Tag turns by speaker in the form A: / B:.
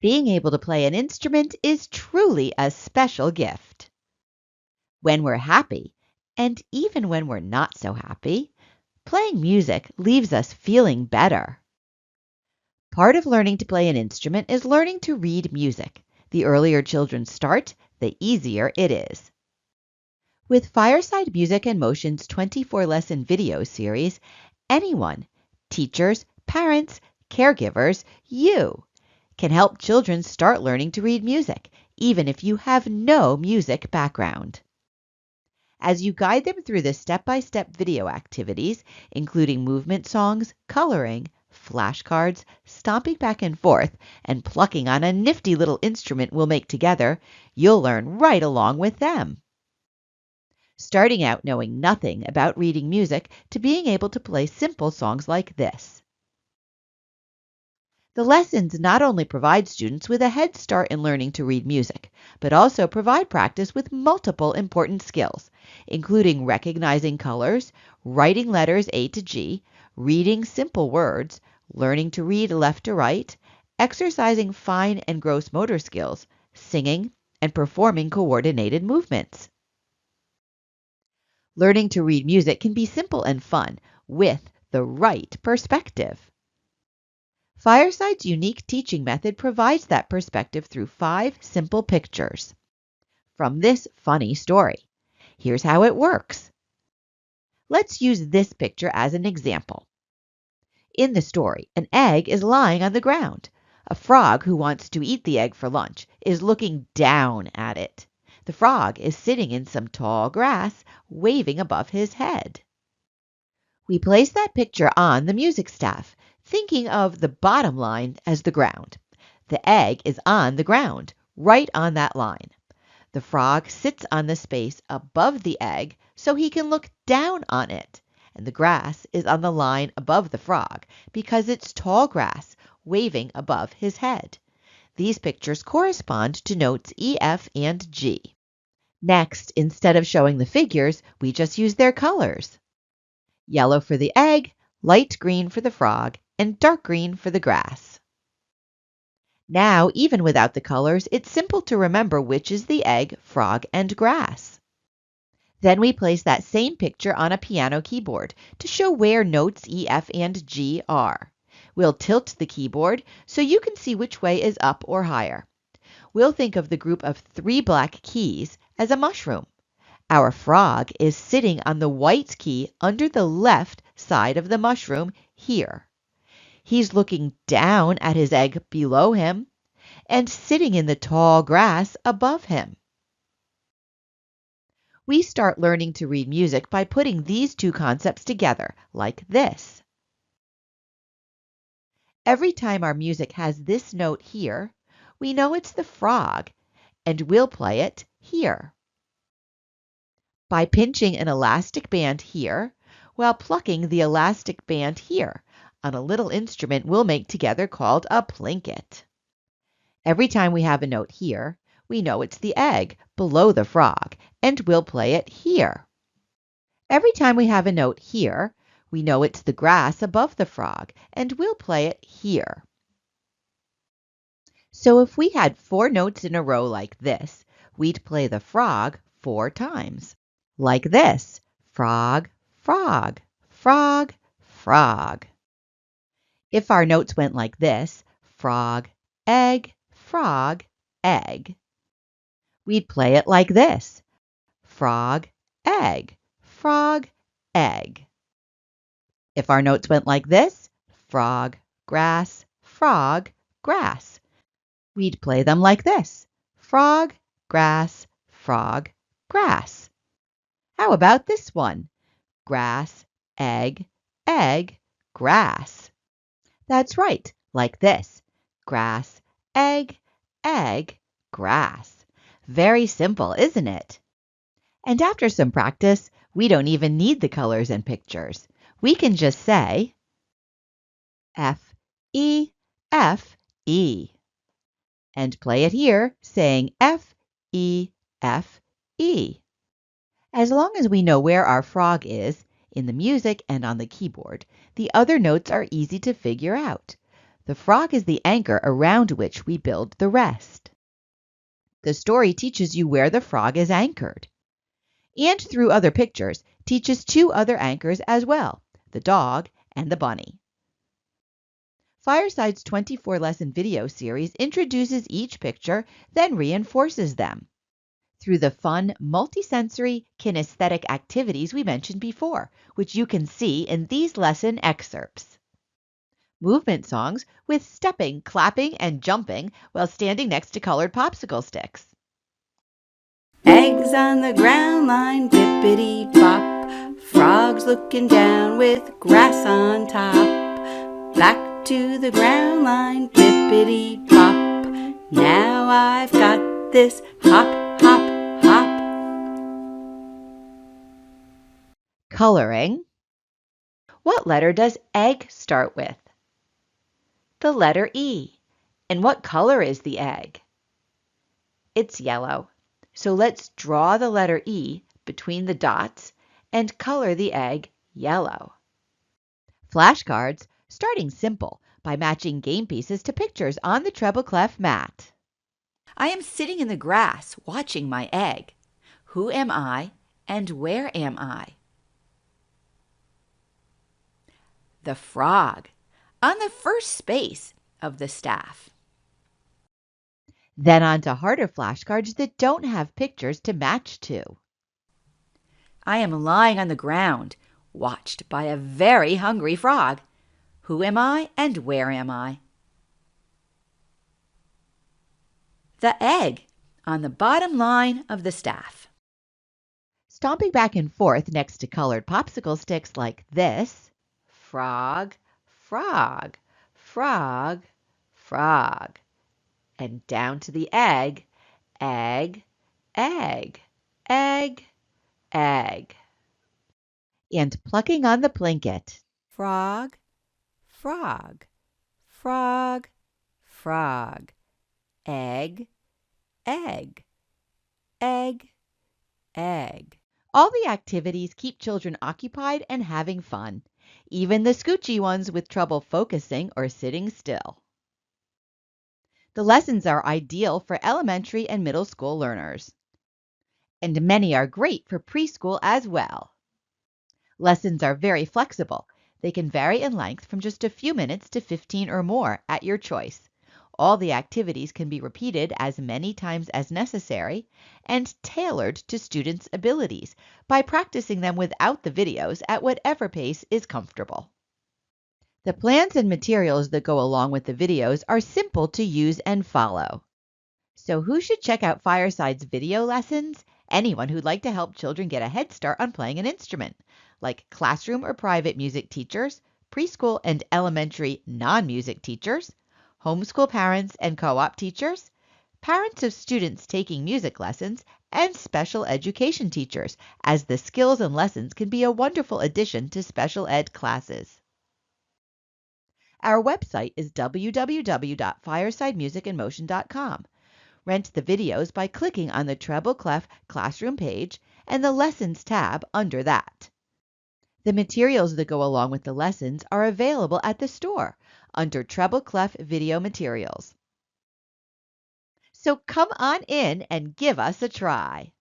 A: Being able to play an instrument is truly a special gift. When we're happy, and even when we're not so happy, playing music leaves us feeling better. Part of learning to play an instrument is learning to read music. The earlier children start, the easier it is. With Fireside Music and Motion's 24-lesson video series, anyone, teachers, parents, caregivers, you, can help children start learning to read music, even if you have no music background. As you guide them through the step-by-step video activities, including movement songs, coloring, flashcards, stomping back and forth, and plucking on a nifty little instrument we'll make together, you'll learn right along with them. Starting out knowing nothing about reading music to being able to play simple songs like this. The lessons not only provide students with a head start in learning to read music, but also provide practice with multiple important skills, including recognizing colors, writing letters A to G, reading simple words, learning to read left to right, exercising fine and gross motor skills, singing, and performing coordinated movements. Learning to read music can be simple and fun with the right perspective. Fireside's unique teaching method provides that perspective through 5 simple pictures from this funny story. Here's how it works. Let's use this picture as an example. In the story, an egg is lying on the ground. A frog who wants to eat the egg for lunch is looking down at it. The frog is sitting in some tall grass, waving above his head. We place that picture on the music staff, thinking of the bottom line as the ground. The egg is on the ground, right on that line. The frog sits on the space above the egg so he can look down on it. And the grass is on the line above the frog because it's tall grass waving above his head. These pictures correspond to notes E, F, and G. Next, instead of showing the figures, we just use their colors. Yellow for the egg, light green for the frog, and dark green for the grass. Now, even without the colors, it's simple to remember which is the egg, frog, and grass. Then we place that same picture on a piano keyboard to show where notes E, F, and G are. We'll tilt the keyboard so you can see which way is up or higher. We'll think of the group of 3 black keys as a mushroom. Our frog is sitting on the white key under the left side of the mushroom here. He's looking down at his egg below him and sitting in the tall grass above him. We start learning to read music by putting these 2 concepts together, like this. Every time our music has this note here, we know it's the frog, and we'll play it here. By pinching an elastic band here, while plucking the elastic band here, on a little instrument we'll make together called a plinket. Every time we have a note here, we know it's the egg below the frog, and we'll play it here. Every time we have a note here, we know it's the grass above the frog, and we'll play it here. So if we had 4 notes in a row like this, we'd play the frog 4 times. Like this: frog, frog, frog, frog. If our notes went like this: frog, egg, frog, egg, we'd play it like this: frog, egg, frog, egg. If our notes went like this: frog, grass, frog, grass, we'd play them like this: frog, grass, frog, grass. How about this one? Grass, egg, egg, grass. That's right, like this: grass, egg, egg, grass. Very simple, isn't it? And after some practice, we don't even need the colors and pictures. We can just say F, E, F, E, and play it here saying F, E, F, E. As long as we know where our frog is in the music and on the keyboard, the other notes are easy to figure out. The frog is the anchor around which we build the rest. The story teaches you where the frog is anchored, and through other pictures teaches two other anchors as well, the dog and the bunny. Fireside's 24-lesson video series introduces each picture, then reinforces them through the fun, multisensory, kinesthetic activities we mentioned before, which you can see in these lesson excerpts. Movement songs with stepping, clapping, and jumping while standing next to colored popsicle sticks.
B: Eggs on the ground line, bippity-bop. Frogs looking down with grass on top. Back to the ground line, bippity-bop. Now I've got this hop, hop, hop.
A: Coloring. What letter does egg start with? The letter E. And what color is the egg? It's yellow. So let's draw the letter E between the dots and color the egg yellow. Flashcards, starting simple by matching game pieces to pictures on the treble clef mat. I am sitting in the grass watching my egg. Who am I and where am I? The frog, on the first space of the staff. Then on to harder flashcards that don't have pictures to match to. I am lying on the ground, watched by a very hungry frog. Who am I and where am I? The egg, on the bottom line of the staff. Stomping back and forth next to colored popsicle sticks like this. Frog, frog, frog, frog. And down to the egg, egg, egg, egg, egg. And plucking on the plinket.
B: Frog, frog, frog, frog. Egg, egg, egg, egg.
A: All the activities keep children occupied and having fun, even the scoochy ones with trouble focusing or sitting still. The lessons are ideal for elementary and middle school learners, and many are great for preschool as well. Lessons are very flexible. They can vary in length from just a few minutes to 15 or more at your choice. All the activities can be repeated as many times as necessary and tailored to students' abilities by practicing them without the videos at whatever pace is comfortable. The plans and materials that go along with the videos are simple to use and follow. So who should check out Fireside's video lessons? Anyone who'd like to help children get a head start on playing an instrument, like classroom or private music teachers, preschool and elementary non-music teachers, homeschool parents and co-op teachers, parents of students taking music lessons, and special education teachers, as the skills and lessons can be a wonderful addition to special ed classes. Our website is www.firesidemusicandmotion.com. Rent the videos by clicking on the treble clef classroom page and the lessons tab under that. The materials that go along with the lessons are available at the store under treble clef video materials. So come on in and give us a try.